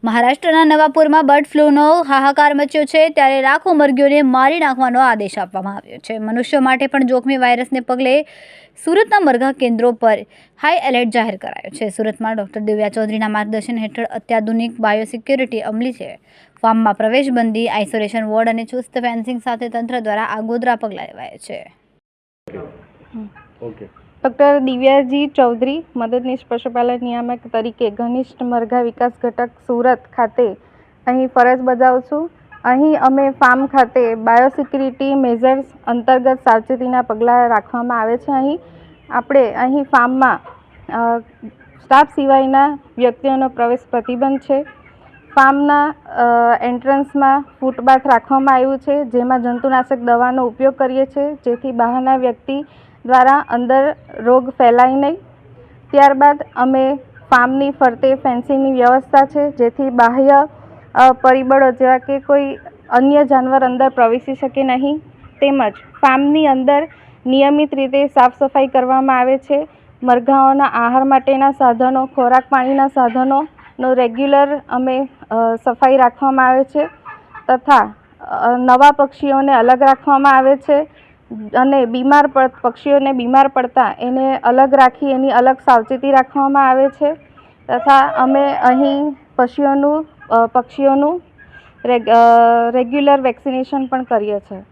મહારાષ્ટ્રના નવાપુરમાં બર્ડ ફ્લૂનો હાહાકાર મચ્યો છે ત્યારે લાખો મરઘીઓને મારી નાખવાનો આદેશ આપવામાં આવ્યો છે। મનુષ્યો માટે પણ જોખમી વાયરસને પગલે સુરતના મરઘા કેન્દ્રો પર હાઈ એલર્ટ જાહેર કરાયો છે। સુરતમાં ડોક્ટર દિવ્યા ચૌધરીના માર્ગદર્શન હેઠળ અત્યાધુનિક બાયોસિક્યોરિટી અમલી છે। ફાર્મમાં પ્રવેશબંધી, આઇસોલેશન વોર્ડ અને ચુસ્ત ફેન્સિંગ સાથે તંત્ર દ્વારા આગોતરા પગલાં લેવાયા છે। ડૉક્ટર દિવ્યાજી ચૌધરી, મદદનીશ પશુપાલન નિયામક તરીકે ઘનિષ્ઠ મરઘા વિકાસ ઘટક સુરત ખાતે અહીં ફરજ બજાવું છું। અહીં અમે ફાર્મ ખાતે બાયોસિક્યુરિટી મેઝર્સ અંતર્ગત સાવચેતીના પગલાં રાખવામાં આવે છે। અહીં ફાર્મમાં સ્ટાફ સિવાયના વ્યક્તિઓનો પ્રવેશ પ્રતિબંધ છે। ફાર્મના એન્ટ્રન્સમાં ફૂટબાથ રાખવામાં આવ્યું છે, જેમાં જંતુનાશક દવાનો ઉપયોગ કરીએ છીએ, જેથી બહારના વ્યક્તિ દ્વારા અંદર રોગ ફેલાય નહીં। ત્યારબાદ અમે ફાર્મની ફરતે ફેન્સિંગની વ્યવસ્થા છે, જેથી બાહ્ય પરિબળો જેવા કે કોઈ અન્ય જાનવર અંદર પ્રવેશી શકે નહીં। તેમજ ફાર્મની અંદર નિયમિત રીતે સાફ સફાઈ કરવામાં આવે છે। મરઘાઓના આહાર માટેના સાધનો, ખોરાક પાણીના સાધનોનો રેગ્યુલર અમે સફાઈ રાખવામાં આવે છે તથા નવા પક્ષીઓને અલગ રાખવામાં આવે છે અને પક્ષીઓને બીમાર પડતા એને અલગ રાખી એની અલગ સાવચેતી રાખવામાં આવે છે તથા અમે અહીં પક્ષીઓનું રેગ્યુલર વેક્સિનેશન પણ કરીએ છીએ।